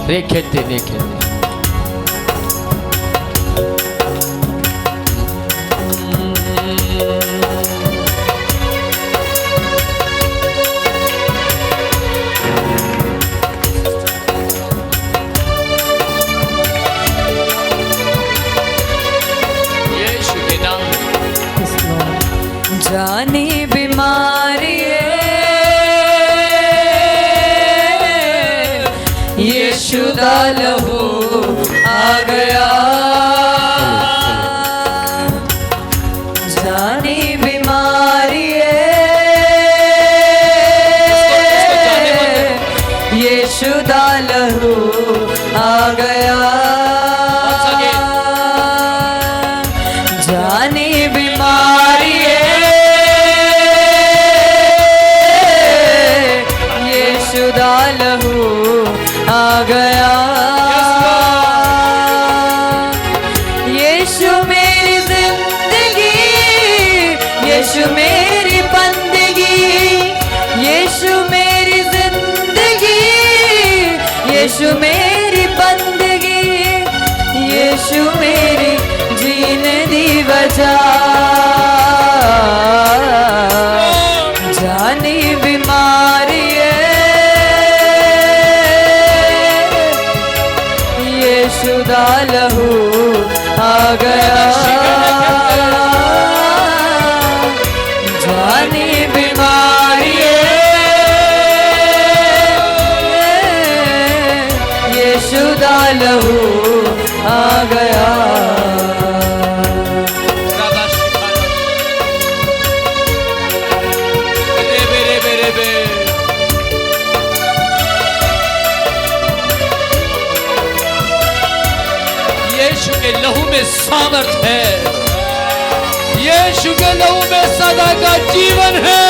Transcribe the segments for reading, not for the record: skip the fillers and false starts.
रेखेते रेखेते जानी बीमारी यीशु दा लहू आ गया। जानी बीमारी यीशु दा लहू आ गया। जानी बीमारी यीशु दा लहू आ गया। यीशु मेरी जिंदगी, यीशु मेरी बंदगी, यीशु मेरी जिंदगी, यीशु मेरी बंदगी, यीशु मेरी जीने दी वजह। जानी बीमारी यीशु दा लहू आ गया। जानी बीमारी यीशु दा लहू आ गया। यीशु के लहू में सामर्थ है, यीशु के लहू में सदा का जीवन है।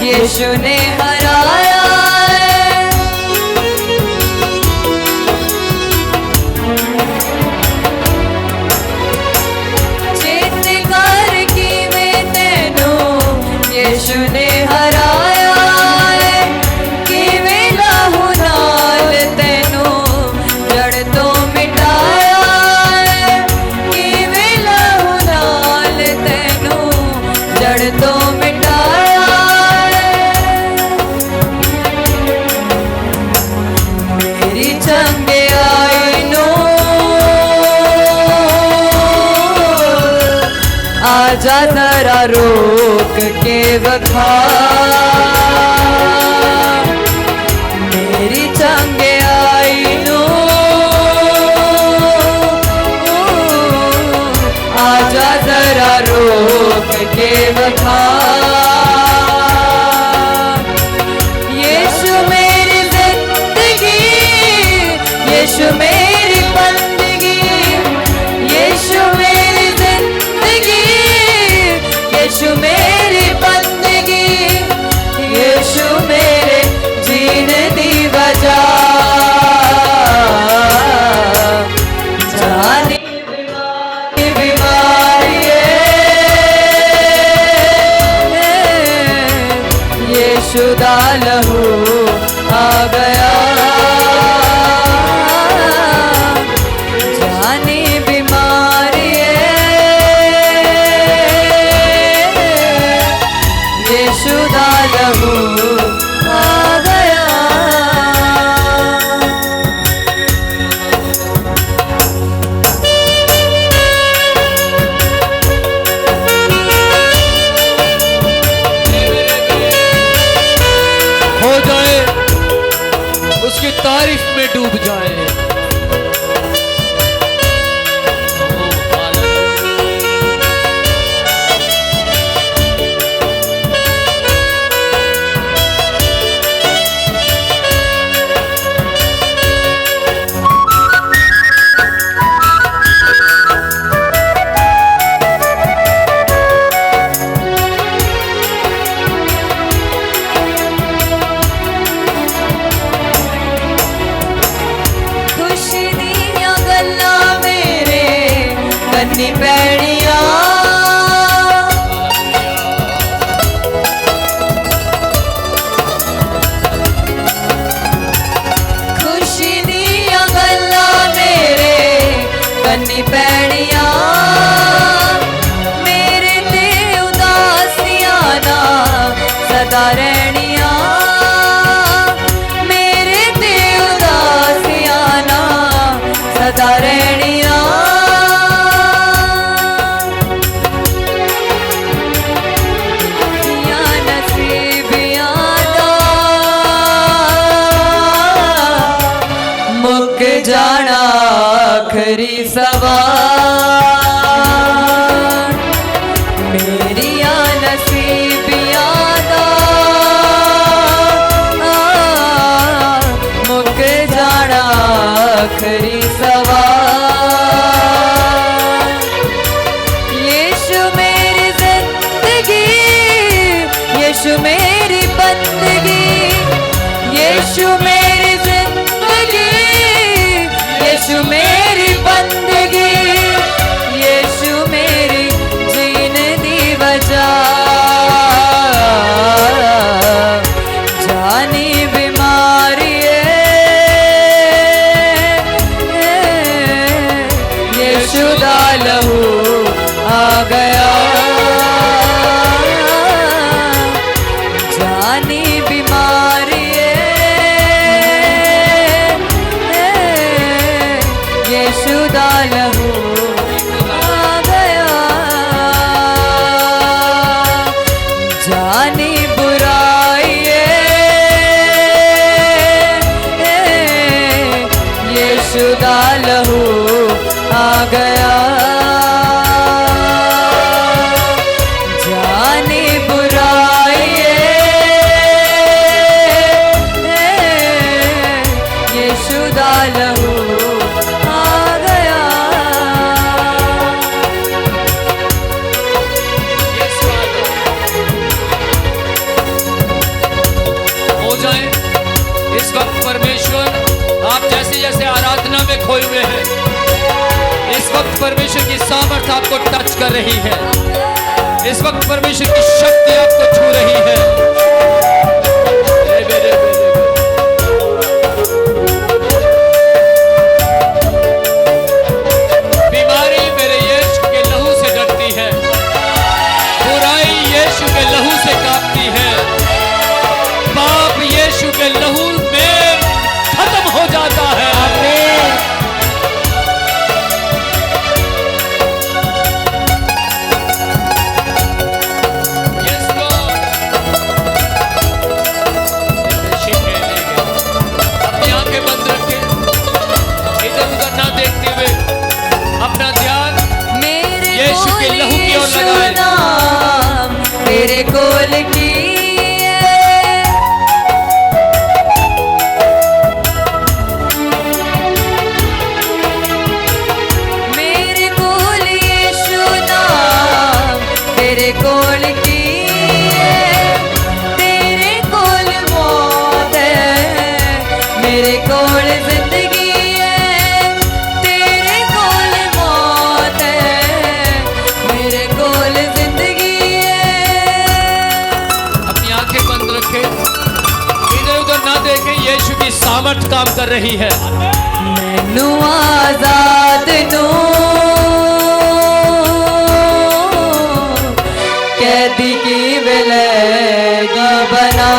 यीशु ने हराया चेतकार की मैं तेनू यीशु ने हराया कि वे लहू नाल तेनू जड़ तो मिटाया कि वे लहू नाल तेनू जड़ तो मिटाया। चंगियाई नू आजा जरा रोक के बखा। मेरी चंगियाई नू आजा जरा रोक के बखा। यीशु मेरी बंदगी, यीशु मेरी जिंदगी, यीशु मेरी बंदगी, यीशु मेरे जीने दी वजह। जानी बीमारी यीशु दा लहू आ गया। कन्नी पैड़िया खुशी दिया गल्ला मेरे कन्नी पैड़िया मेरे ते उदासियां ना सदा रहनिया मेरे ते उदासियां ना सदा रहनिया जाना आखरी सवार मेरिया नसीबियां दा मुक जाना आखरी सवार यीशु मेरी जिंदगी यीशु मेरी बंदगी यीशु मेरी जिंदगी यीशु मेरी बंदगी यीशु मेरी जीने दी वजह जानी बीमारी यीशु दा लहू आ गया जानी बीमारी यीशु दा लहू आ गया जानी बुराई यीशु दा लहू आ गया जानी बुराई यीशु दा लहू इस वक्त परमेश्वर आप जैसे जैसे आराधना में खोए हुए हैं इस वक्त परमेश्वर की सामर्थ आपको टच कर रही है इस वक्त परमेश्वर की शक्ति आपको छू रही है बीमारी मेरे यीशु के लहू से डरती है बुराई यीशु के लहू से कांपती है पाप यीशु के लहू में खत्म हो जाता है आमीन यस लॉर्ड अपनी आंखें बंद रखें इधर उधर ना देखते हुए अपना ध्यान यीशु के लहू की ओर लगाएं मेरे कोल की तेरे कोल की तेरे कोल मौत है मेरे कोल जिंदगी है तेरे कोल मौत है मेरे कोल जिंदगी है अपनी आंखें बंद रखें इधर उधर ना देखें यीशु की सामर्थ काम कर रही है मैनू आजाद नू कैदी की विलेगी बना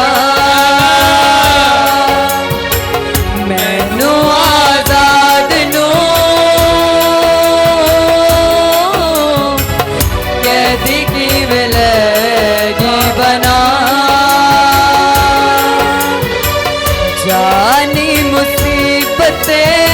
मैनू आजाद नू कैदी की विलेगी बना जानी मुसीबतें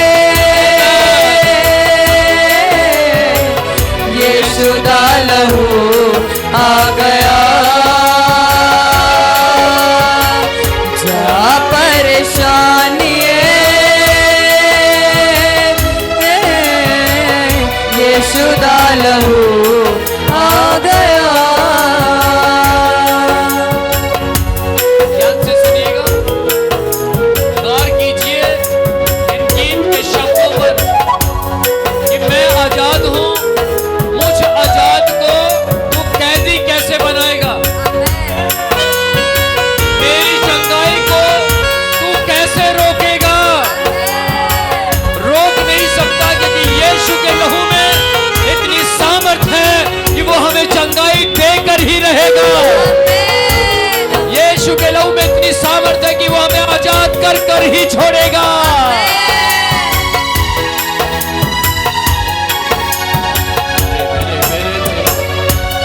ही रहेगा। यीशु के लहू में इतनी सामर्थ्य है कि वो हमें आजाद कर कर ही छोड़ेगा।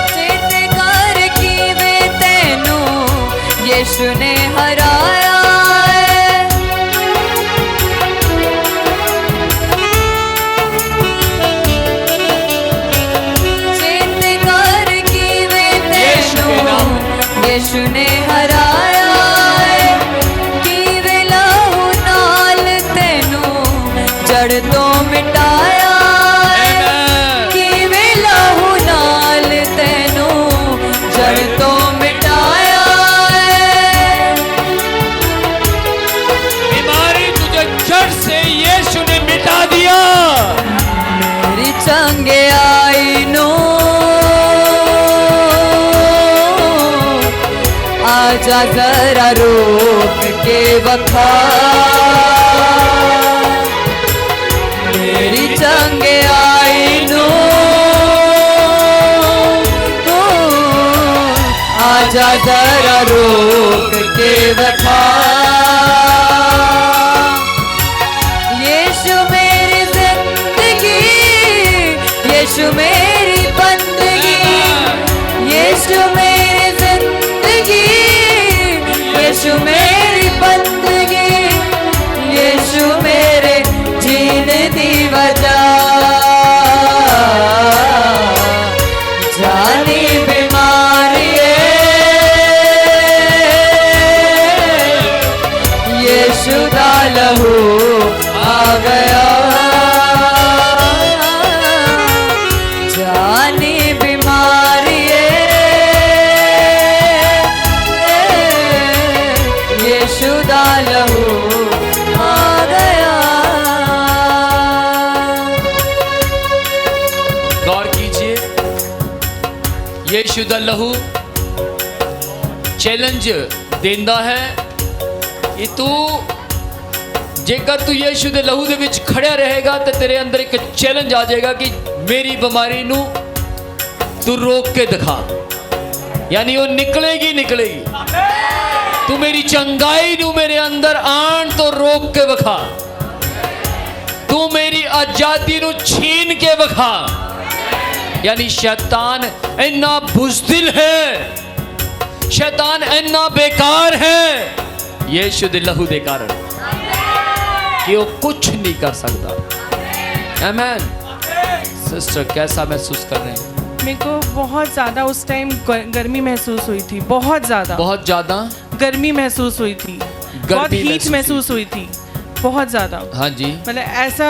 चेत कर की वे तेनू यीशु ने हराया है। चेत कर की वे तेनू यीशु ने हराया है। की वे लहू नाल तेनू जड़ तो मिटाया है। की वे लहू नाल तेनू जड़ तो मिटाया है। बीमारी तुझे जड़ से यीशु ने मिटा दिया। मेरी चंगियाई नू आजा जरा रोक के बखा। मेरी चंगियाई नू आजा जरा रोक के बखा। यीशु मेरी जिंदगी, यीशु मेरी बंदगी, यीशु मेरी जिंदगी, यीशु मेरी बंदगी, यीशु मेरे जीने दी वजह। जानी बीमारी यीशु दा लहू आ गया। जानी बीमारी यीशु दा लहू आ गया। गौर कीजिए, यीशु दा लहू चैलेंज देंदा है कि तू जेकर तू यीशु दे लहू दे विच खड़िया रहेगा तो तेरे अंदर एक चैलेंज आ जाएगा कि मेरी बीमारी नू तू रोक के दिखा, यानी वो निकलेगी निकलेगी। तू मेरी चंगाई नू मेरे अंदर आन तो रोक के दिखा। तू मेरी आजादी नू छीन के दिखा। यानी शैतान इन्ना बुज़दिल है, शैतान इन्ना बेकार है यीशु दे लहू दे कारण कि वो कुछ नहीं कर सकता। आमीन। सिस्टर कैसा महसूस कर रहे हैं? मेरे को बहुत ज़्यादा उस टाइम गर्मी महसूस हुई थी। बहुत ज़्यादा गर्मी महसूस हुई थी। बहुत हीट महसूस हुई थी बहुत ज़्यादा। हाँ जी। मतलब ऐसा,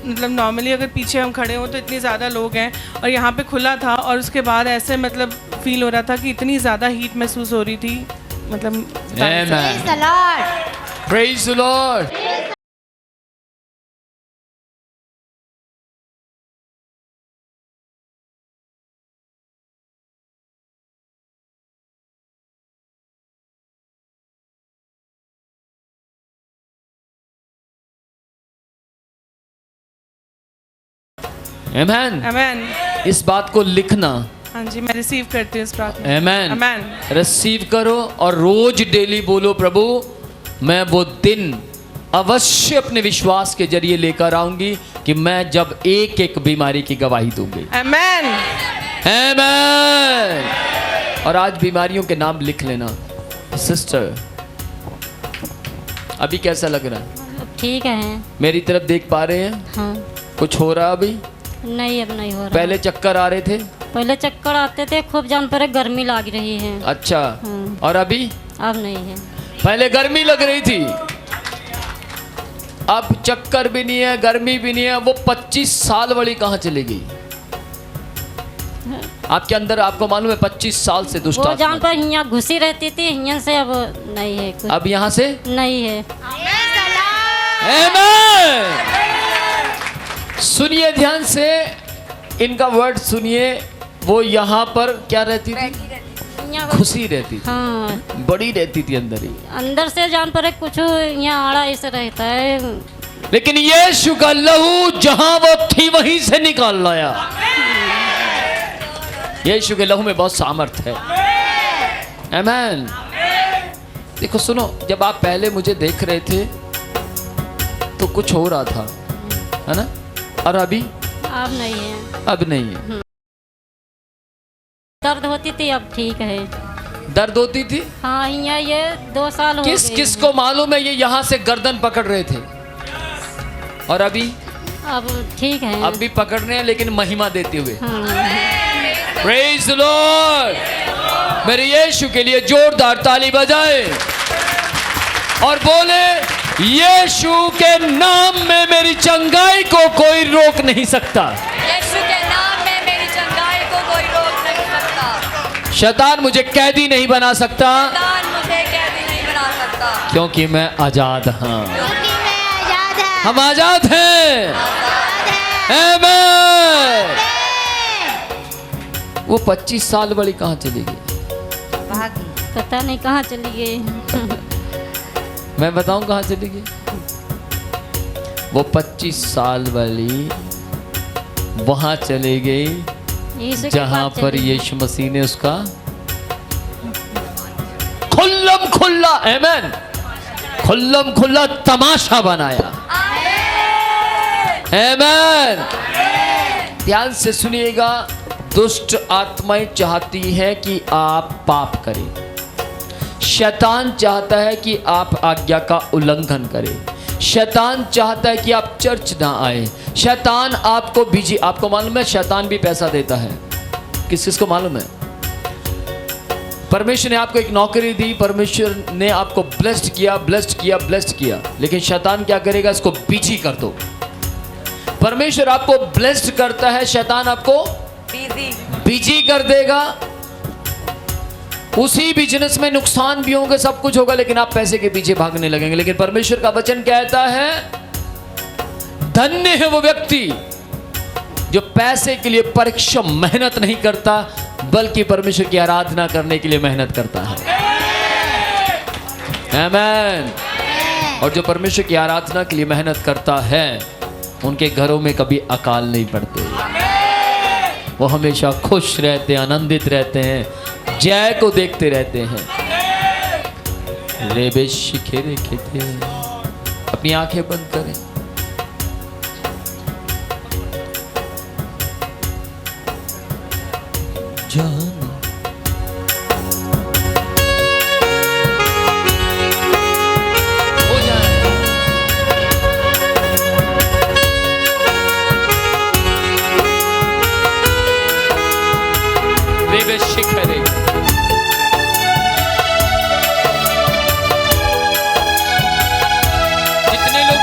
मतलब नॉर्मली अगर पीछे हम खड़े हों तो इतने ज़्यादा लोग हैं और यहाँ पे खुला था और उसके बाद ऐसे मतलब फील हो रहा था कि इतनी ज़्यादा हीट महसूस हो रही थी। मतलब प्रेज़ द लॉर्ड। आमीन। आमीन। इस बात को लिखना। हाँ जी, मैं रिसीव करती हूँ इस प्रार्थना। आमीन। आमीन। रिसीव करो और रोज डेली बोलो, प्रभु मैं वो दिन अवश्य अपने विश्वास के जरिए लेकर आऊंगी कि मैं जब एक एक बीमारी की गवाही दूंगी। आमीन। आमीन। और आज बीमारियों के नाम लिख लेना। सिस्टर अभी कैसा लग रहा है? ठीक है। मेरी तरफ देख पा रहे हैं? हाँ। कुछ हो रहा अभी? नहीं, अब नहीं हो रहा। पहले चक्कर आ रहे थे? पहले चक्कर आते थे, खूब जान पर गर्मी लग रही है। अच्छा। हाँ। और अभी? अब नहीं है। पहले गर्मी लग रही थी, अब चक्कर भी नहीं है, गर्मी भी नहीं है। वो 25 साल वाली कहाँ चली गई? आपके अंदर, आपको मालूम है 25 साल से दुष्ट वो जान पर यहाँ घुसी रहती थी, यहाँ से अब नहीं है कुछ। अब यहाँ से नहीं है। आमीन। सुनिए ध्यान से, इनका वर्ड सुनिए। वो यहाँ पर क्या रहती थी? खुशी रहती थी। हाँ। बड़ी रहती थी अंदर ही। अंदर से जान पर कुछ यहाँ आड़ा ऐसे रहता है, लेकिन यीशु का लहू जहाँ वो थी वहीं से निकाल लाया। यीशु के लहू में बहुत सामर्थ है। आमीन। देखो सुनो, जब आप पहले मुझे देख रहे थे तो कुछ हो रहा था, है ना? और अभी अब नहीं है। अब नहीं है। दर्द होती थी, अब ठीक है। दर्द होती थी? हाँ, यहाँ ये 2 साल हो किस गए किस हैं। को मालूम है ये यहाँ से गर्दन पकड़ रहे थे और अभी अब ठीक है। अब भी पकड़ रहे हैं, लेकिन महिमा देते हुए। हाँ। Praise the Lord. मेरे यीशु के लिए जोरदार ताली बजाए और बोले, यीशु के नाम में मेरी चंगाई को कोई रोक नहीं सकता। यीशु के नाम में मेरी चंगाई को कोई रोक नहीं सकता। शैतान मुझे कैदी नहीं बना सकता, शैतान मुझे कैदी नहीं बना सकता, क्योंकि मैं आजाद हाँ। क्योंकि मैं आजाद है। हम आजाद हैं। आमीन। वो 25 साल वाली कहाँ चली गई? भागी। पता नहीं कहाँ चली गई। मैं बताऊं कहाँ चली गई? वो 25 साल वाली वहां चली गई यीशु के जहां पास पर चली गई। यीशु मसीह ने उसका खुल्लम खुल्ला, आमीन, खुल्लम खुल्ला तमाशा बनाया। आमीन। ध्यान से सुनिएगा, दुष्ट आत्माएं चाहती हैं कि आप पाप करें। शैतान चाहता है कि आप आज्ञा का उल्लंघन करें। शैतान चाहता है कि आप चर्च ना आए। शैतान आपको बिजी, आपको मालूम है शैतान भी पैसा देता है। किस किस को मालूम है? परमेश्वर ने आपको एक नौकरी दी, परमेश्वर ने आपको ब्लेस्ड किया, ब्लेस्ड किया, ब्लेस्ड किया, लेकिन शैतान क्या करेगा? इसको बिजी कर दो। परमेश्वर आपको ब्लेस्ड करता है, शैतान आपको बिजी कर देगा। उसी बिजनेस में नुकसान भी होंगे, सब कुछ होगा, लेकिन आप पैसे के पीछे भागने लगेंगे। लेकिन परमेश्वर का वचन कहता है, धन्य है वो व्यक्ति जो पैसे के लिए परिश्रम मेहनत नहीं करता, बल्कि परमेश्वर की आराधना करने के लिए मेहनत करता है। आमीन। और जो परमेश्वर की आराधना के लिए मेहनत करता है, उनके घरों में कभी अकाल नहीं पड़ते। वो हमेशा खुश रहते हैं, आनंदित रहते हैं, जय को देखते रहते हैं। रेबे शिखे रेखे थे। अपनी आंखें बंद करें। जान हो जाए। रेबे शिखे रेखे।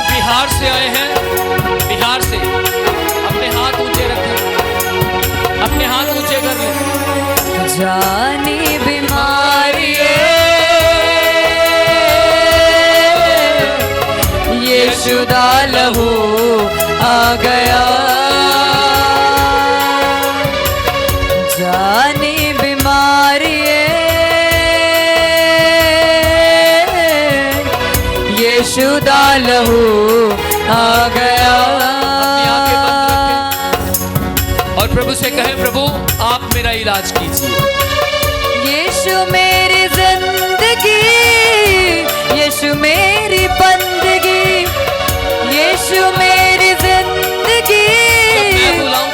बिहार से आए हैं, बिहार से, अपने हाथ ऊंचे रखें, अपने हाथ ऊंचे कर लें। जानी बीमारी यीशु दा लहू आ गया। जानी बीमारी यीशु दा लहू आ गया। अपनी आंखें बंद रखें और प्रभु से कहें, प्रभु आप मेरा इलाज कीजिए। यीशु मेरी जिंदगी, यीशु मेरी बंदगी, यीशु मेरी जिंदगी,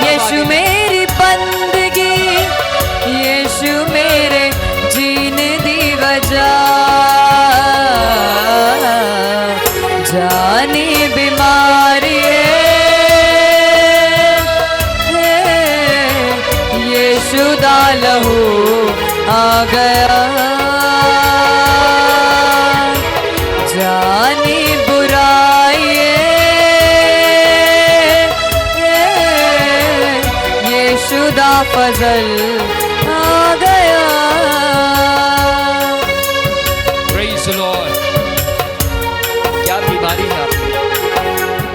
यीशु मेरी बंदगी, यीशु मेरे जीने दी वजह। जानी बीमारी यीशु दा लहू आ गया। जानी बुराई यीशु दा फजल आ गया। Praise the Lord. क्या बीमारी है आपको?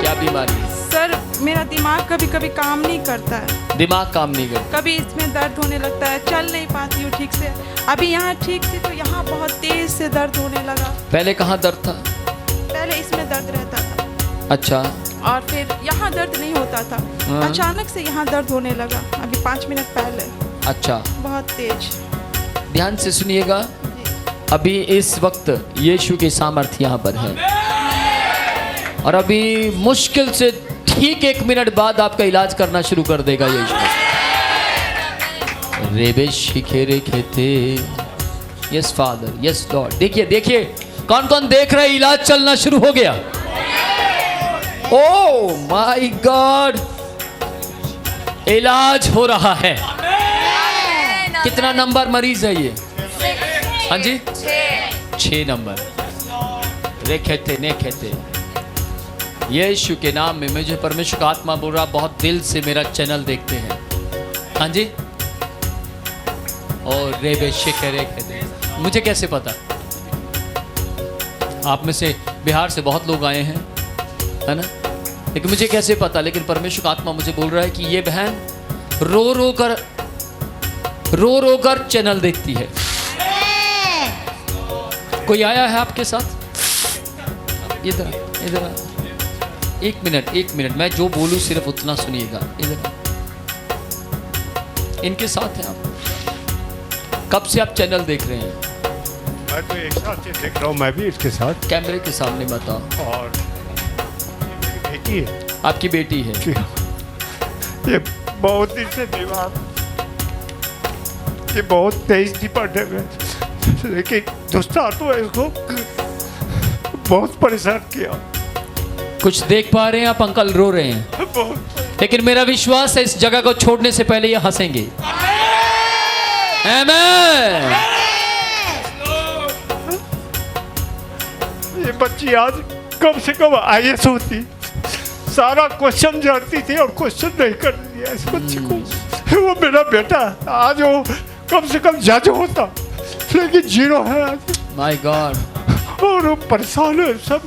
क्या बीमारी? सर मेरा दिमाग कभी कभी काम नहीं करता है। दिमाग काम नहीं करता। कभी इसमें दर्द होने लगता है, चल नहीं पाती हूँ ठीक से। अभी यहाँ ठीक थी तो यहाँ बहुत तेज से दर्द होने लगा। पहले कहाँ दर्द था? पहले इसमें दर्द रहता था, अच्छा। और फिर यहाँ दर्द नहीं होता था। हाँ। अचानक से यहाँ दर्द होने लगा, अभी 5 मिनट पहले। अच्छा, बहुत तेज। ध्यान से सुनिएगा, अभी इस वक्त यीशु की सामर्थ्य यहाँ पर है और अभी मुश्किल से ठीक 1 मिनट बाद आपका इलाज करना शुरू कर देगा यीशु। रेबे शिखेरे खेते, यस फादर, यस लॉर्ड। देखिए देखिए, कौन कौन देख रहे, इलाज चलना शुरू हो गया। ओ माय गॉड, इलाज हो रहा है। कितना नंबर मरीज है ये? हाँ जी, 6 नंबर। रेखेते ने खेते, यीशु के नाम में मुझे परमेश्वर का आत्मा बोल रहा, बहुत दिल से मेरा चैनल देखते हैं। हाँ जी, और रेबे शिखेरे खेते, मुझे कैसे पता? आप में से बिहार से बहुत लोग आए हैं, है ना, लेकिन मुझे कैसे पता? लेकिन परमेश्वर का आत्मा मुझे बोल रहा है कि ये बहन रो रो कर चैनल देखती है। कोई आया है आपके साथ? इधर 1 मिनट, मैं जो बोलूं सिर्फ उतना सुनिएगा। इधर इनके साथ हैं आप? कब से आप चैनल देख रहे हैं? मैं तो एक साथ ही देख रहा हूँ, मैं भी इसके साथ। कैमरे के सामने बताओ। और मेरी बेटी है। आपकी बेटी है? ये बहुत दिन से बीमार, ये बहुत तेज थी पढ़ने में, लेकिन दोस्तों तो इसको बहुत परेशान किया। कुछ देख पा रहे हैं आप? अंकल रो रहे हैं, बहुत। लेकिन मेरा विश्वास है इस जगह को छोड़ने से पहले ये हंसेंगे। आमीन। ये बच्ची आज कम से कम IAS होती, सारा क्वेश्चन जानती थी और क्वेश्चन नहीं कर दिया इस बच्ची को। वो मेरा बेटा, आज वो कम से कम जज होता, लेकिन 0 है आज। माय गॉड, और वो परेशान है सब,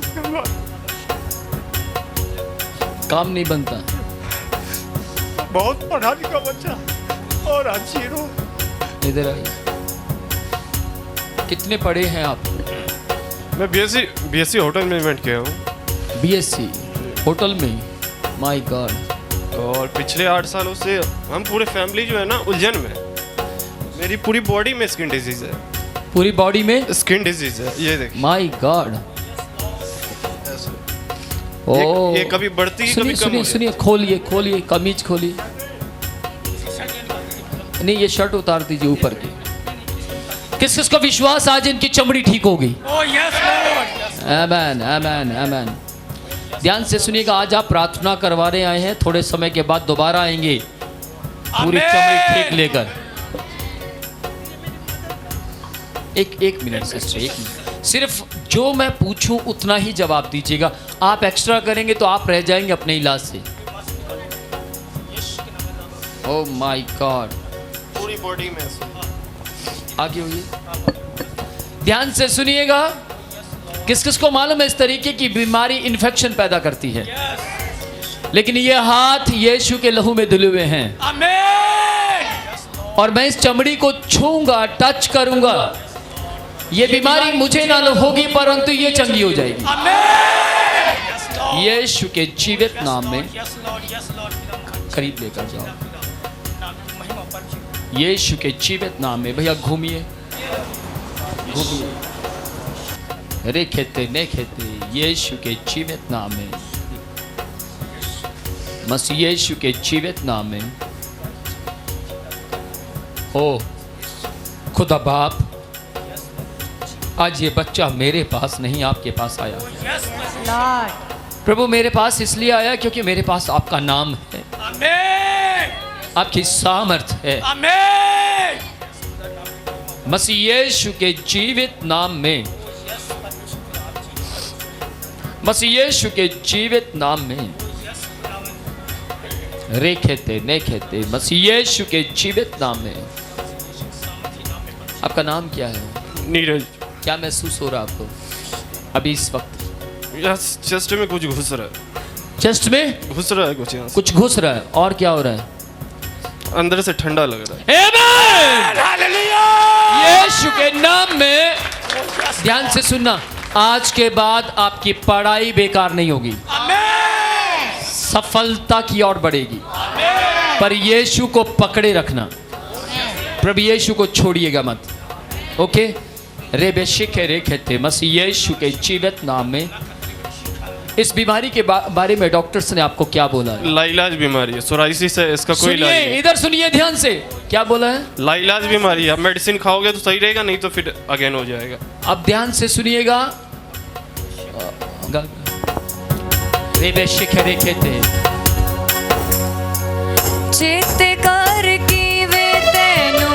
काम नहीं बनता। बहुत पढ़ा लिखा बच्चा और आज 0। इधर आइए। कितने पढ़े हैं आप? मैं बीएससी होटल मैनेजमेंट किया हूँ। बीएससी होटल में? My God. और पिछले 8 सालों से हम पूरे फैमिली जो है ना उलझन में। मेरी पूरी बॉडी में स्किन डिजीज है। पूरी बॉडी में स्किन डिजीज है, ये देखिए। My God. ओ, ये कभी बढ़ती है, कभी कम। सुनिए, खोलिए कमीज खोलिए। नहीं, ये शर्ट उतार दीजिए ऊपर की। किस किस को विश्वास आज इनकी चमड़ी ठीक होगी? आमीन, आमीन, आमीन। ध्यान से सुनिएगा, आज आप प्रार्थना करवाने आए हैं, थोड़े समय के बाद दोबारा आएंगे पूरी चमड़ी ठीक लेकर। एक मिनट सिस्टर, 1 मिनट। सिर्फ जो मैं पूछूं उतना ही जवाब दीजिएगा। आप एक्स्ट्रा करेंगे तो आप रह जाएंगे अपने इलाज से। ओह माय गॉड, पूरी बॉडी में। आगे होइए, ध्यान से सुनिएगा। किस किस को मालूम है इस तरीके की बीमारी इन्फेक्शन पैदा करती है, लेकिन ये हाथ यीशु के लहू में धुले हुए हैं। और मैं इस चमड़ी को छूंगा, टच करूंगा, ये बीमारी मुझे ना होगी परंतु ये चंगी हो जाएगी यीशु के जीवित नाम में। करीब लेकर जाओ, यीशु के जीवित नाम में। भैया घूमिए, रे खेते ने खेते, यीशु के जीवित नाम में, मसीह यीशु के जीवित नाम में। ओ खुदा बाप, आज ये बच्चा मेरे पास नहीं आपके पास आया। प्रभु मेरे पास इसलिए आया क्योंकि मेरे पास आपका नाम है, आपकी सामर्थ है। मसीह यीशु के जीवित नाम में, मसीह यीशु के जीवित नाम में। रे खेते ने खेते, मसीह यीशु के जीवित नाम में। आपका नाम क्या है? नीरज। क्या महसूस हो रहा है आपको अभी इस वक्त? चेस्ट में कुछ घुस रहा है। चेस्ट में घुस रहा है कुछ, यहाँ से कुछ घुस रहा है। और क्या हो रहा है? अंदर से ठंडा लग रहा है। आमीन। यीशु के नाम में। ध्यान से सुनना, आज के बाद आपकी पढ़ाई बेकार नहीं होगी, सफलता की ओर बढ़ेगी। पर यीशु को पकड़े रखना। प्रभु यीशु को छोड़िएगा मत। ओके, रेबेशिक रेखते मसीह यीशु के जीवित नाम में। इस बीमारी के बारे में डॉक्टर्स ने आपको क्या बोला है? लाइलाज बीमारी है, सोराइसिस है, इसका कोई इलाज सुनिए, नहीं। इधर सुनिए ध्यान से, क्या बोला है? लाइलाज बीमारी है, मेडिसिन खाओगे तो सही रहेगा, नहीं तो फिर अगेन हो जाएगा। अब ध्यान से सुनिएगा। रेबेशिक रेखते चित कर की वे तेनू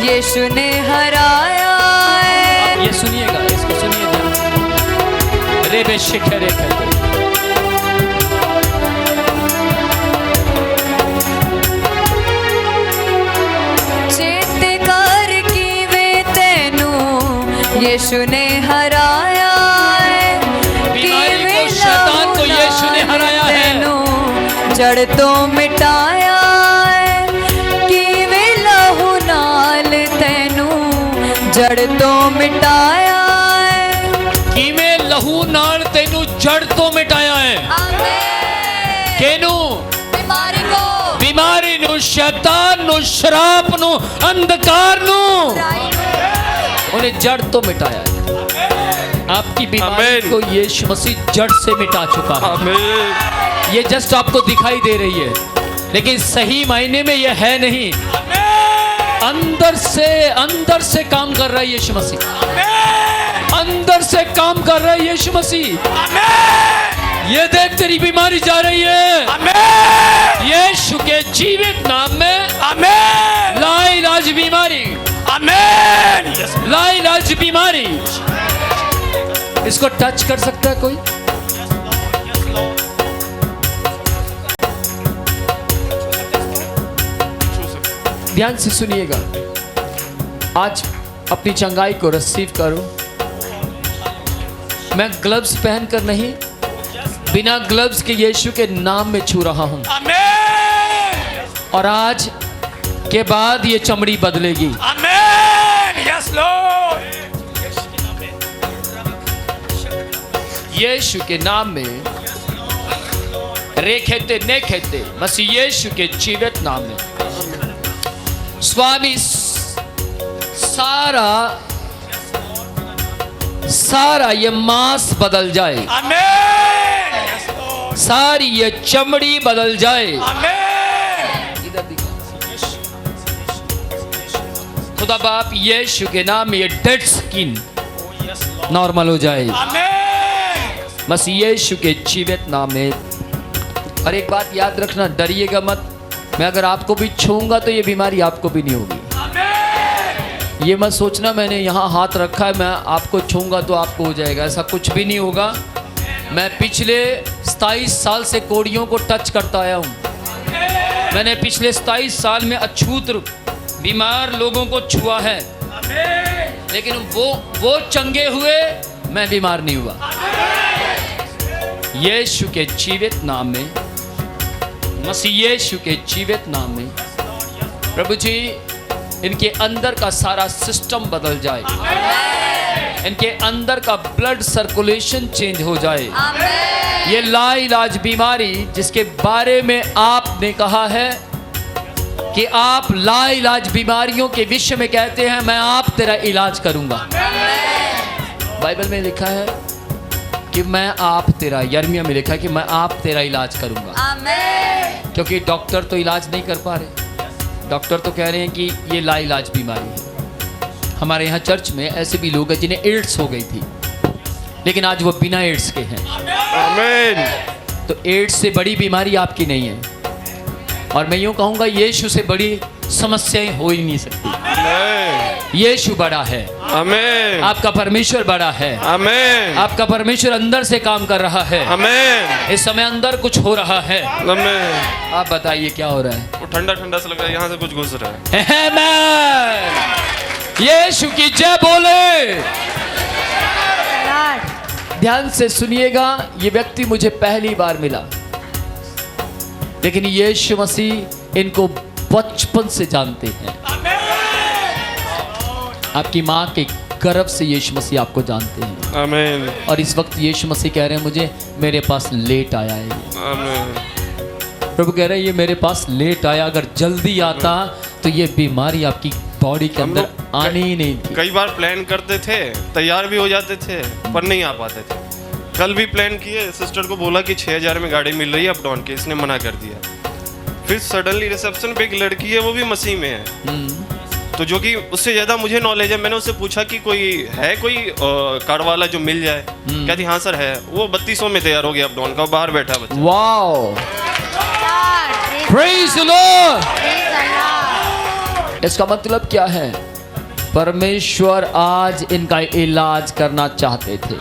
यीशु ने हराया है। ये सुनिएगा, इसको सुनिए ध्यान से। रेबेशिक रेखते चित कर की वे तेनू यीशु ने हराया है। बीमारी को, शैतान को यीशु ने हराया है। जड़ तो मिटाया है कि वे लहू नाल तेनू जड़ तो मिटाया है। कि मैं लहू नाल तेनू जड़ तो मिटाया है। आमीन। केनू बीमारी को, बीमारी नु, शैतान नु, शराब नु, अंधकार नु, उन्हें जड़ तो मिटाया है। आपकी बीमारी आमीन। को यीशु मसीह जड़ से मिटा चुका है। आमीन। ये जस्ट आपको दिखाई दे रही है, लेकिन सही मायने में ये है नहीं। अंदर से काम कर रहा है यीशु मसीह। अंदर से काम कर रहा है यीशु मसीह। ये देख, तेरी बीमारी जा रही है यीशु के जीवित नाम में। लाइलाज बीमारी, लाइलाज बीमारी। इसको टच कर सकता है कोई? ध्यान से सुनिएगा। आज अपनी चंगाई को रिसीव करो। मैं ग्लव्स पहनकर नहीं, बिना ग्लव्स के यीशु के नाम में छू रहा हूं। और आज के बाद ये चमड़ी बदलेगी। यीशु के नाम में, रेखेते ने खेते मसीह यीशु के जीवित नाम में। स्वामी, सारा ये मांस बदल जाए। सारी ये चमड़ी बदल जाए। इधर दिखा। खुदा बाप यीशु के नाम में ये डेड स्किन नॉर्मल हो जाए मसीह यीशु के जीवित नाम में। और एक बात याद रखना, डरिएगा मत। मैं अगर आपको भी छूऊंगा तो ये बीमारी आपको भी नहीं होगी। ये मत सोचना मैंने यहाँ हाथ रखा है, मैं आपको छूऊंगा तो आपको हो जाएगा, ऐसा कुछ भी नहीं होगा। मैं पिछले 27 साल से कोड़ियों को टच करता आया हूँ। मैंने पिछले 27 साल में अछूत बीमार लोगों को छुआ है, लेकिन वो चंगे हुए, मैं बीमार नहीं हुआ। यीशु के जीवित नाम में, मसीह यीशु के जीवित नाम में प्रभु जी, इनके अंदर का सारा सिस्टम बदल जाए। इनके अंदर का ब्लड सर्कुलेशन चेंज हो जाए। ये लाइलाज बीमारी जिसके बारे में आपने कहा है कि आप लाइलाज बीमारियों के विषय में कहते हैं, मैं आप तेरा इलाज करूंगा। बाइबल में लिखा है कि मैं आप तेरा, यर्मिया में लिखा है कि मैं आप तेरा इलाज करूंगा। क्योंकि डॉक्टर तो इलाज नहीं कर पा रहे। डॉक्टर तो कह रहे हैं कि ये लाइलाज बीमारी है। हमारे यहाँ चर्च में ऐसे भी लोग हैं जिन्हें एड्स हो गई थी, लेकिन आज वो बिना एड्स के हैं। आमीन। तो एड्स से बड़ी बीमारी आपकी नहीं है, और मैं यूँ कहूँगा यीशु से बड़ी समस्याएं हो ही नहीं सकती। यीशु बड़ा है। आमीन। आपका परमेश्वर बड़ा है। आमीन। आपका परमेश्वर अंदर से काम कर रहा है। आमीन। इस समय अंदर कुछ हो रहा है। आमीन। आप बताइए क्या हो रहा है? वो ठंडा ठंडा सा लग रहा है, यहाँ से कुछ घुस रहा है। आमीन। यीशु की जय बोले। ध्यान से सुनिएगा, ये व्यक्ति मुझे पहली बार मिला, लेकिन यीशु मसीह इनको बचपन से जानते हैं। आपकी माँ के गर्भ से यीशु मसीह आपको जानते हैं। आमीन। और इस वक्त यीशु मसीह कह रहे हैं, मुझे मेरे पास लेट आया है। आमीन। प्रभु कह रहे हैं, ये मेरे पास लेट आया, अगर जल्दी आता तो ये बीमारी आपकी बॉडी के हम अंदर लोग आनी ही नहीं थी। कई बार प्लान करते थे, तैयार भी हो जाते थे, पर नहीं आ पाते थे। कल भी प्लान किए, सिस्टर को बोला कि 6000 में गाड़ी मिल रही है अप डाउन की, इसने मना कर दिया। फिर सडनली रिसेप्शन पे एक लड़की है, वो भी मसीह में है, तो जो कि उससे ज़्यादा मुझे नॉलेज है। मैंने उससे पूछा कि कोई कार वाला जो मिल जाए। कहती हाँ सर है। वो 3200 में तैयार हो गया अप डाउन का, बाहर बैठा बच्चा। Wow, praise the Lord. इसका मतलब क्या है? परमेश्वर आज इनका इलाज करना चाहते थे।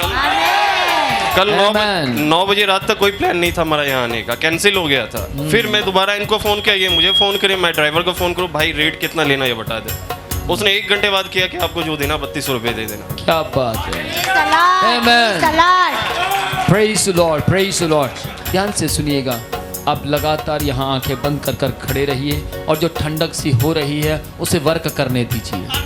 कल Amen. 9 बजे रात तक कोई प्लान नहीं था हमारा यहाँ आने का, कैंसिल हो गया था। फिर मैं दोबारा इनको फ़ोन किया, ये मुझे फ़ोन करे, मैं ड्राइवर को फ़ोन करूँ, भाई रेट कितना लेना ये बता दे। उसने 1 घंटे बाद किया कि आपको जो देना 3200 रुपये दे देना। क्या बात है। Amen. Praise the Lord, praise the Lord. ध्यान से सुनिएगा, आप लगातार यहाँ आंखें बंद कर कर खड़े रहिए और जो ठंडक सी हो रही है उसे वर्क करने दीजिए।